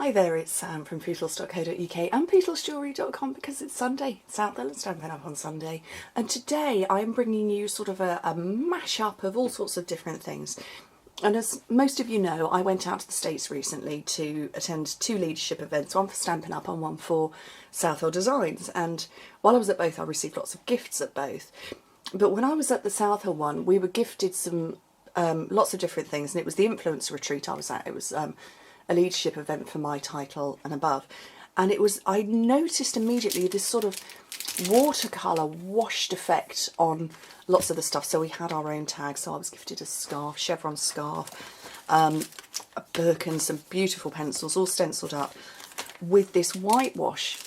Hi there, it's Sam from Pootles.co.uk and PootlesJewellery.com because it's Sunday. It's out there, let's Stampin' up on Sunday. And today I'm bringing you sort of a mash-up of all sorts of different things. And as most of you know, I went out to the States recently to attend 2 leadership events, one for Stampin' Up and one for Southhill Designs. And while I was at both, I received lots of gifts at both. But when I was at the Southhill one, we were gifted some lots of different things, and it was the influencer retreat I was at. It was a leadership event for my title and above, and it was, I noticed immediately this sort of watercolour washed effect on lots of the stuff. So we had our own tags, so I was gifted a scarf, chevron scarf, a Birkin, some beautiful pencils all stenciled up with this whitewash,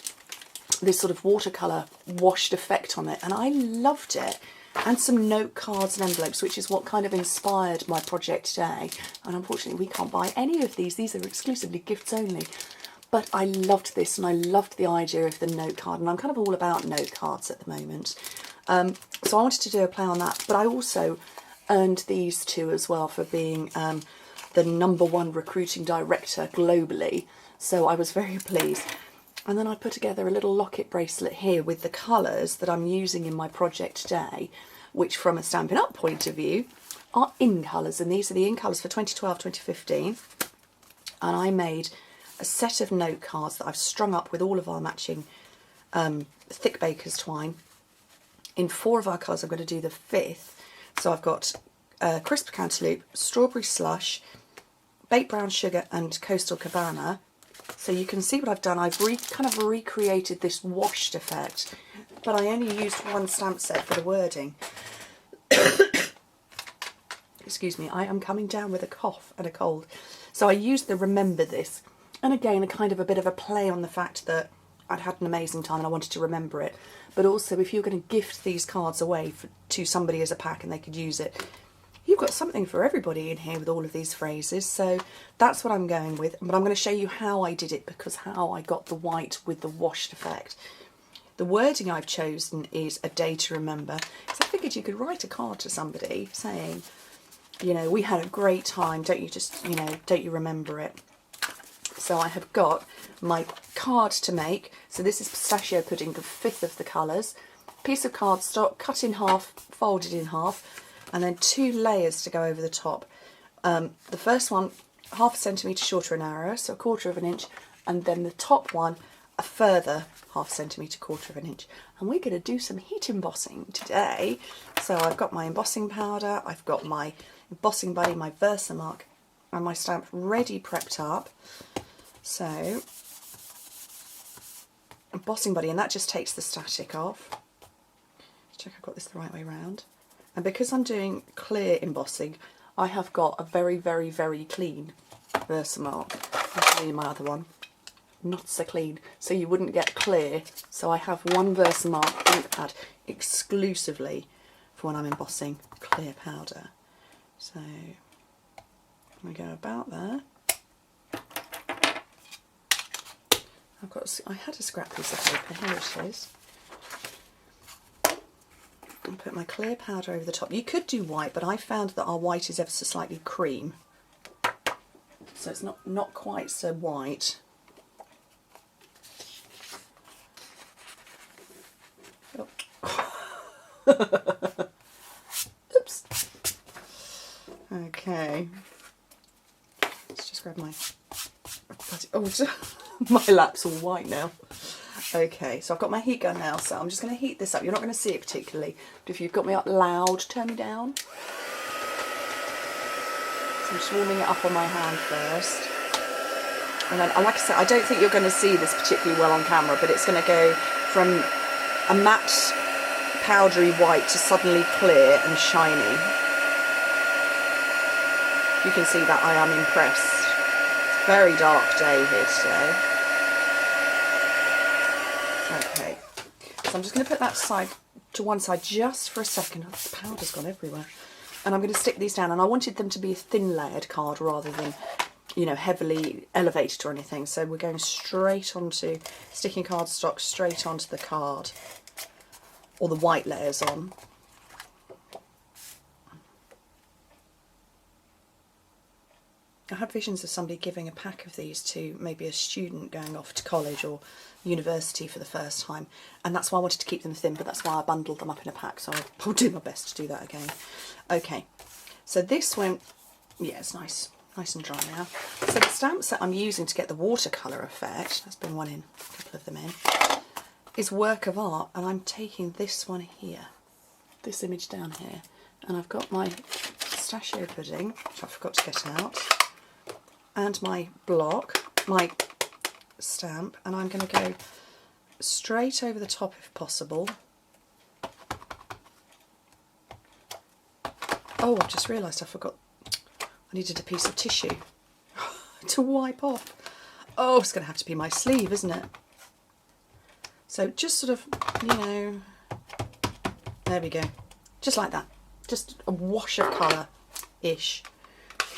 this sort of watercolour washed effect on it, and I loved it. And some note cards and envelopes, which is what kind of inspired my project today. And unfortunately we can't buy any of these are exclusively gifts only. But I loved this, and I loved the idea of the note card, and I'm kind of all about note cards at the moment. So I wanted to do a play on that, but I also earned these 2 as well for being the #1 recruiting director globally. So I was very pleased. And then I put together a little locket bracelet here with the colours that I'm using in my project today, which from a Stampin' Up point of view are in colours, and these are the in colours for 2012-2015. And I made a set of note cards that I've strung up with all of our matching thick baker's twine. In 4 of our colours, I'm going to do the 5th. So I've got crisp cantaloupe, strawberry slush, baked brown sugar and coastal cabana. So you can see what I've done. I've kind of recreated this washed effect, but I only used 1 stamp set for the wording. Excuse me, I am coming down with a cough and a cold. So I used the Remember This, and again a kind of a bit of a play on the fact that I'd had an amazing time and I wanted to remember it. But also, if you're going to gift these cards away to somebody as a pack and they could use it, you've got something for everybody in here with all of these phrases. So that's what I'm going with, but I'm going to show you how I did it, because how I got the white with the washed effect. The wording I've chosen is a day to remember, because I figured you could write a card to somebody saying, you know, we had a great time, don't you just, you know, don't you remember it? So I have got my card to make. So this is pistachio pudding, the 5th of the colours, piece of cardstock cut in half, folded in half, and then 2 layers to go over the top. The first one, 1/2 centimetre shorter and narrower, so 1/4 of an inch, and then the top one, a further 1/2 centimetre, 1/4 of an inch. And we're going to do some heat embossing today. So I've got my embossing powder, I've got my embossing buddy, my Versamark, and my stamp ready prepped up. So, embossing buddy, and that just takes the static off. Check I've got this the right way round. And because I'm doing clear embossing, I have got a very, very, very clean Versamark. I'll show you my other one. Not so clean, so you wouldn't get clear. So I have one Versamark ink pad exclusively for when I'm embossing clear powder. So we go about there. I had a scrap piece of paper, here it is. And put my clear powder over the top. You could do white, but I found that our white is ever so slightly cream, so it's not quite so white. Oh. Oops. Okay. Let's just grab my... Oh, my lap's all white now. Okay, so I've got my heat gun now, so I'm just going to heat this up. You're not going to see it particularly, but if you've got me up loud, turn me down. So I'm just warming it up on my hand first. And then, like I said, I don't think you're going to see this particularly well on camera, but it's going to go from a matte, powdery white to suddenly clear and shiny. You can see that I am impressed. It's a very dark day here today. Okay, so I'm just going to put that to one side just for a second. Oh, the powder's gone everywhere. And I'm going to stick these down, and I wanted them to be a thin layered card rather than, you know, heavily elevated or anything. So we're going straight onto, sticking cardstock straight onto the card, or the white layers on. I had visions of somebody giving a pack of these to maybe a student going off to college or university for the first time, and that's why I wanted to keep them thin, but that's why I bundled them up in a pack, so I'll do my best to do that again. Okay, so this won't, yeah, it's nice and dry now. So the stamp set I'm using to get the watercolour effect, let's bring one in, a couple of them in, is Work of Art, and I'm taking this one here, this image down here, and I've got my pistachio pudding, which I forgot to get out, and my block, my stamp, and I'm going to go straight over the top if possible. Oh, I've just realised I forgot I needed a piece of tissue to wipe off. Oh, it's going to have to be my sleeve, isn't it? So just sort of, you know, there we go. Just like that. Just a wash of colour-ish.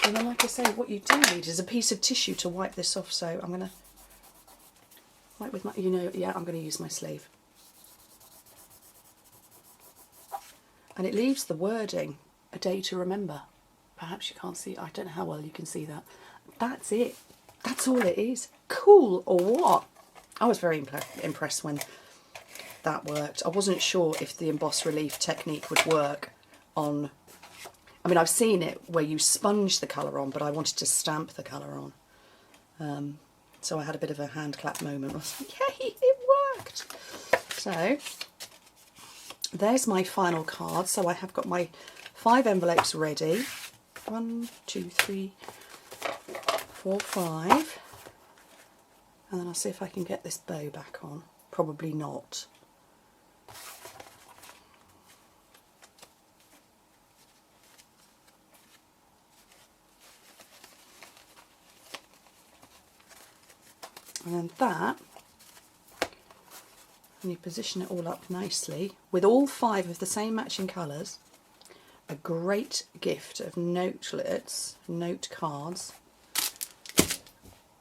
And then, like I say, what you do need is a piece of tissue to wipe this off. So I'm going to wipe with my, you know, yeah, I'm going to use my sleeve. And it leaves the wording, a day to remember. Perhaps you can't see, I don't know how well you can see that. That's it. That's all it is. Cool, or what? I was very impressed when that worked. I wasn't sure if the emboss relief technique would work on, I mean, I've seen it where you sponge the colour on, but I wanted to stamp the colour on. So I had a bit of a hand clap moment. I was like, yay, it worked! So there's my final card. So I have got my 5 envelopes ready. 1, 2, 3, 4, 5. And then I'll see if I can get this bow back on. Probably not. And then that, and you position it all up nicely with all 5 of the same matching colours. A great gift of notelets, note cards,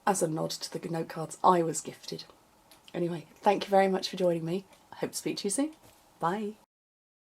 as a nod to the note cards I was gifted. Anyway, thank you very much for joining me. I hope to speak to you soon. Bye.